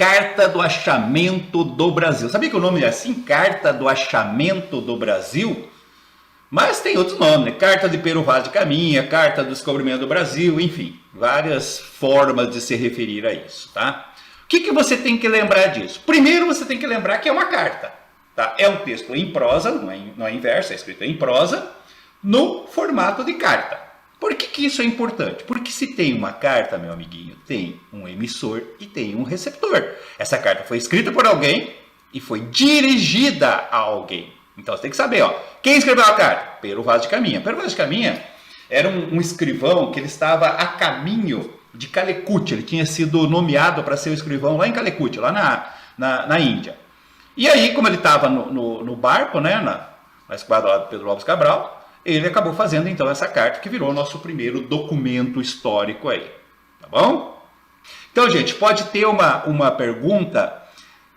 Carta do Achamento do Brasil. Sabia que o nome é assim? Carta do Achamento do Brasil? Mas tem outros nomes, né? Carta de Pero Vaz de Caminha, Carta do Descobrimento do Brasil, enfim, várias formas de se referir a isso, tá? O que você tem que lembrar disso? Primeiro você tem que lembrar que é uma carta, tá? É um texto em prosa, não é em verso, é escrito em prosa, no formato de carta. Por que isso é importante? Porque se tem uma carta, meu amiguinho, tem um emissor e tem um receptor. Essa carta foi escrita por alguém e foi dirigida a alguém. Então você tem que saber, ó, quem escreveu a carta? Pero Vaz de Caminha. Pero Vaz de Caminha era um escrivão que ele estava a caminho de Calicut. Ele tinha sido nomeado para ser o escrivão lá em Calicut, lá na Índia. E aí, como ele estava no barco, né, na esquadra lá do Pedro Álvares Cabral, ele acabou fazendo então essa carta que virou o nosso primeiro documento histórico aí. Tá bom? Então, gente, pode ter uma pergunta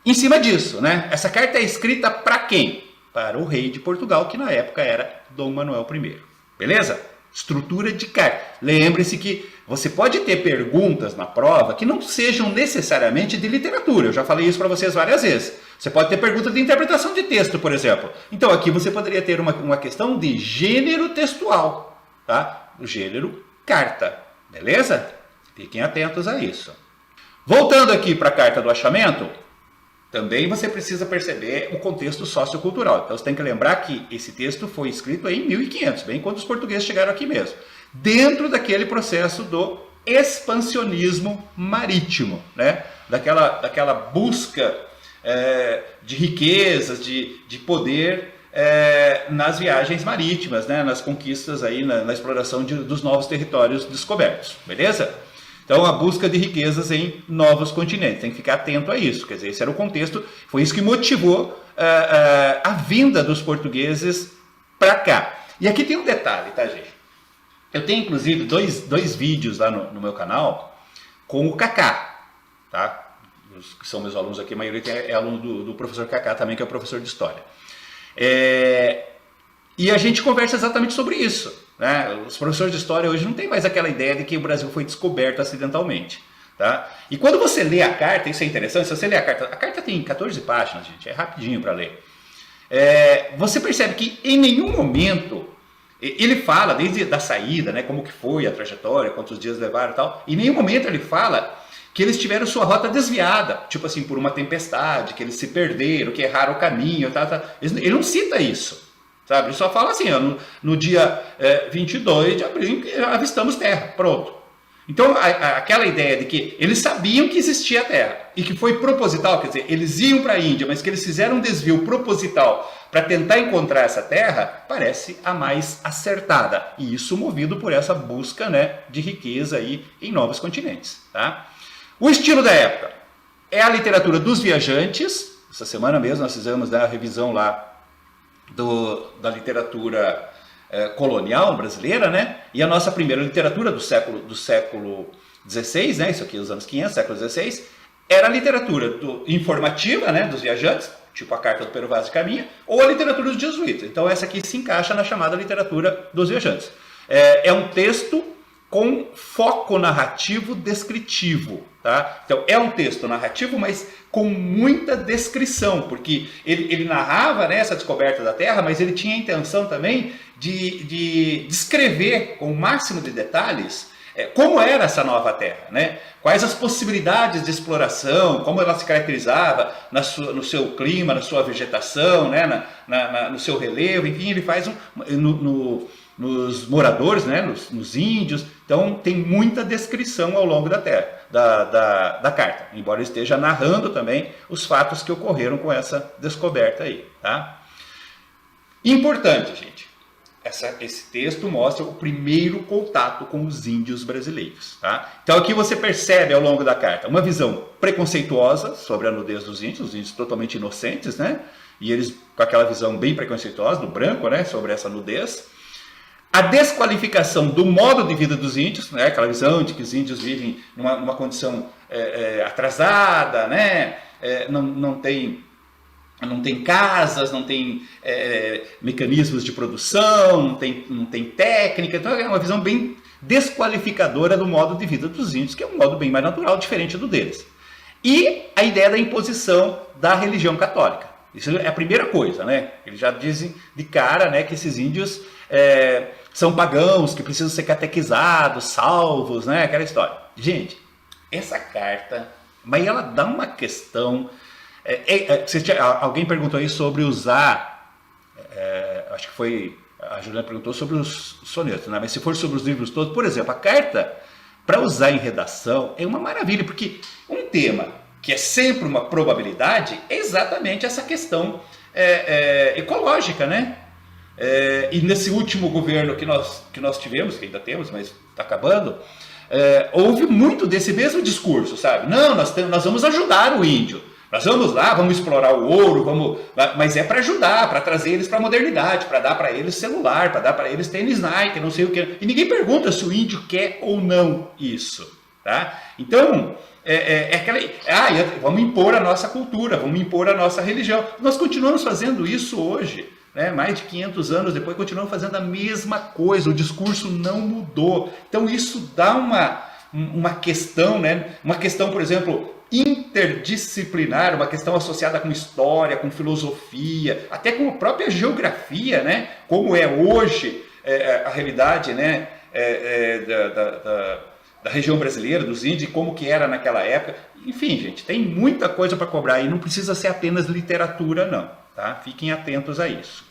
em cima disso, né? Essa carta é escrita para quem? Para o rei de Portugal, que na época era Dom Manuel I. Beleza? Estrutura de carta. Lembre-se que você pode ter perguntas na prova que não sejam necessariamente de literatura. Eu já falei isso para vocês várias vezes. Você pode ter pergunta de interpretação de texto, por exemplo. Então aqui você poderia ter uma questão de gênero textual, tá? O gênero carta. Beleza? Fiquem atentos a isso. Voltando aqui para a Carta do Achamento, também você precisa perceber o contexto sociocultural. Então você tem que lembrar que esse texto foi escrito em 1500, bem quando os portugueses chegaram aqui mesmo. Dentro daquele processo do expansionismo marítimo, né? Daquela busca de riquezas, de poder nas viagens marítimas, né? Nas conquistas, aí, na exploração dos novos territórios descobertos. Beleza? Então, a busca de riquezas em novos continentes. Tem que ficar atento a isso. Quer dizer, esse era o contexto. Foi isso que motivou a vinda dos portugueses para cá. E aqui tem um detalhe, tá, gente? Eu tenho, inclusive, dois vídeos lá no meu canal com o Kaká, tá? Os que são meus alunos aqui, a maioria é aluno do professor Kaká também, que é o professor de História. E a gente conversa exatamente sobre isso. Né? Os professores de História hoje não tem mais aquela ideia de que o Brasil foi descoberto acidentalmente. Tá? E quando você lê a carta, isso é interessante, se você lê a carta tem 14 páginas, gente, é rapidinho para ler. Você percebe que em nenhum momento ele fala, desde a saída, né, como que foi a trajetória, quantos dias levaram e tal, em nenhum momento ele fala que eles tiveram sua rota desviada, tipo assim, por uma tempestade, que eles se perderam, que erraram o caminho, tá. Ele não cita isso. Sabe? Ele só fala assim, ó, no dia 22 de abril avistamos terra, pronto. Então aquela ideia de que eles sabiam que existia terra e que foi proposital, quer dizer, eles iam para a Índia, mas que eles fizeram um desvio proposital para tentar encontrar essa terra, parece a mais acertada. E isso movido por essa busca, né, de riqueza aí em novos continentes. Tá? O estilo da época é a literatura dos viajantes. Essa semana mesmo nós fizemos, né, a revisão lá da literatura colonial brasileira, né? E a nossa primeira literatura do século XVI, né? Isso aqui os anos 500, século XVI, era a literatura informativa, né? Dos viajantes, tipo a Carta do Pero Vaz de Caminha, ou a literatura dos jesuítas. Então essa aqui se encaixa na chamada literatura dos viajantes. É um texto com foco narrativo descritivo. Tá? Então é um texto narrativo, mas com muita descrição, porque ele narrava, né, essa descoberta da Terra, mas ele tinha a intenção também de descrever com o máximo de detalhes como era essa nova Terra, né? Quais as possibilidades de exploração, como ela se caracterizava no seu clima, na sua vegetação, né, no seu relevo, enfim, ele faz nos moradores, né, nos índios. Então tem muita descrição ao longo da carta, embora ele esteja narrando também os fatos que ocorreram com essa descoberta aí. Tá? Importante, gente, esse texto mostra o primeiro contato com os índios brasileiros. Tá? Então aqui você percebe ao longo da carta uma visão preconceituosa sobre a nudez dos índios, os índios totalmente inocentes, né? E eles com aquela visão bem preconceituosa do branco, né, sobre essa nudez. A desqualificação do modo de vida dos índios, né? Aquela visão de que os índios vivem numa condição atrasada, né? Não tem casas, não tem mecanismos de produção, não tem técnica. Então é uma visão bem desqualificadora do modo de vida dos índios, que é um modo bem mais natural, diferente do deles. E a ideia da imposição da religião católica. Isso é a primeira coisa, né? Eles já dizem de cara, né, que esses índios são pagãos, que precisam ser catequizados, salvos, né? Aquela história. Gente, essa carta, mas ela dá uma questão... alguém perguntou aí sobre usar... acho que foi... A Juliana perguntou sobre os sonetos, né? Mas se for sobre os livros todos, por exemplo, a carta, para usar em redação, é uma maravilha, porque um tema que é sempre uma probabilidade é exatamente essa questão ecológica, né? E nesse último governo que nós tivemos, que ainda temos, mas está acabando, houve muito desse mesmo discurso, sabe? Não, nós vamos ajudar o índio. Nós vamos lá, vamos explorar o ouro, mas é para ajudar, para trazer eles para a modernidade, para dar para eles celular, para dar para eles tênis Nike, não sei o que. E ninguém pergunta se o índio quer ou não isso, tá? Então, vamos impor a nossa cultura, vamos impor a nossa religião. Nós continuamos fazendo isso hoje, né? Mais de 500 anos depois, continuamos fazendo a mesma coisa, o discurso não mudou. Então, isso dá uma questão, né? Uma questão, por exemplo, interdisciplinar, uma questão associada com história, com filosofia, até com a própria geografia, né? Como é hoje a realidade, né? Da região brasileira, dos índios, e como que era naquela época. Enfim, gente, tem muita coisa para cobrar e não precisa ser apenas literatura, não. Tá? Fiquem atentos a isso.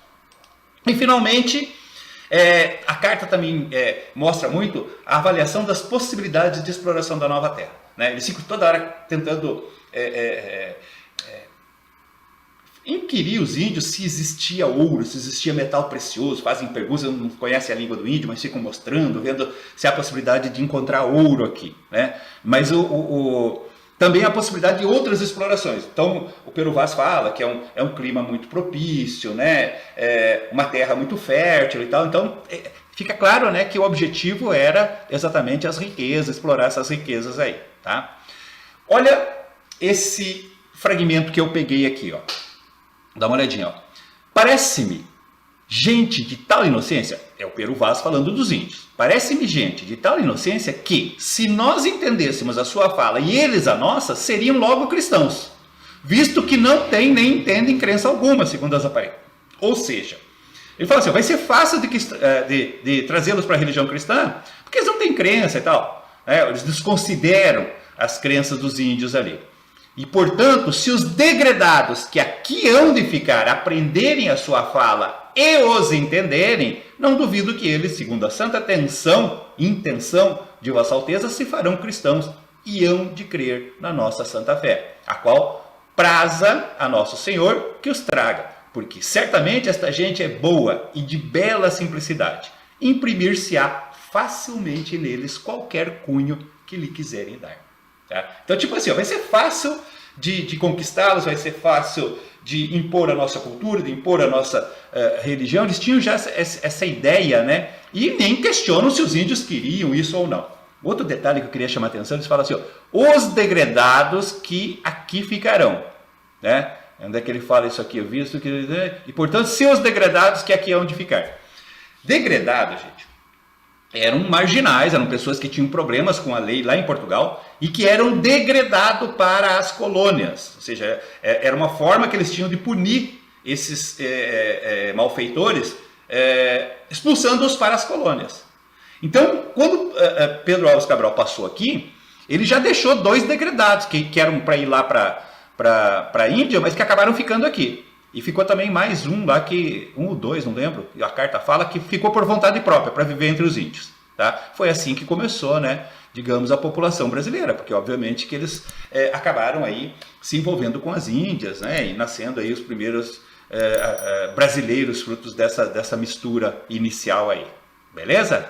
E, finalmente, a carta também mostra muito a avaliação das possibilidades de exploração da nova terra. Né? Eles ficam toda hora tentando inquirir os índios se existia ouro, se existia metal precioso, fazem perguntas, não conhecem a língua do índio, mas ficam mostrando, vendo se há possibilidade de encontrar ouro aqui. Né? Mas também há a possibilidade de outras explorações. Então, o Pero Vaz fala que é um clima muito propício, né? Uma terra muito fértil e tal. Então, fica claro, né, que o objetivo era exatamente as riquezas, explorar essas riquezas aí. Tá? Olha esse fragmento que eu peguei aqui, ó. Dá uma olhadinha, ó. Parece-me gente de tal inocência, é o Pero Vaz falando dos índios, parece-me gente de tal inocência que, se nós entendêssemos a sua fala e eles a nossa, seriam logo cristãos, visto que não têm nem entendem crença alguma, segundo as aparências. Ou seja, ele fala assim, vai ser fácil de trazê-los para a religião cristã, porque eles não têm crença e tal. Eles desconsideram as crenças dos índios ali. E, portanto, se os degredados que aqui hão de ficar aprenderem a sua fala e os entenderem, não duvido que eles, segundo a santa intenção de Vossa Alteza, se farão cristãos e hão de crer na nossa santa fé, a qual praza a nosso Senhor que os traga, porque certamente esta gente é boa e de bela simplicidade. Imprimir-se-á facilmente neles qualquer cunho que lhe quiserem dar. Tá? Então, tipo assim, vai ser fácil de conquistá-los, vai ser fácil de impor a nossa cultura, de impor a nossa religião. Eles tinham já essa ideia, né? E nem questionam se os índios queriam isso ou não. Outro detalhe que eu queria chamar a atenção, eles falam assim, ó, os degredados que aqui ficarão. Né? Onde é que ele fala isso aqui? Eu vi isso aqui. E, portanto, seus degredados que aqui hão de ficar. Degredado, gente, eram marginais, eram pessoas que tinham problemas com a lei lá em Portugal e que eram degredados para as colônias. Ou seja, era uma forma que eles tinham de punir esses malfeitores, expulsando-os para as colônias. Então, quando Pedro Álvares Cabral passou aqui, ele já deixou 2 degredados que eram para ir lá para a Índia, mas que acabaram ficando aqui. E ficou também mais um lá, um ou 2, não lembro, a carta fala que ficou por vontade própria, para viver entre os índios. Tá? Foi assim que começou, né, digamos, a população brasileira, porque obviamente que eles acabaram aí se envolvendo com as Índias, né, e nascendo aí os primeiros brasileiros frutos dessa mistura inicial aí. Beleza?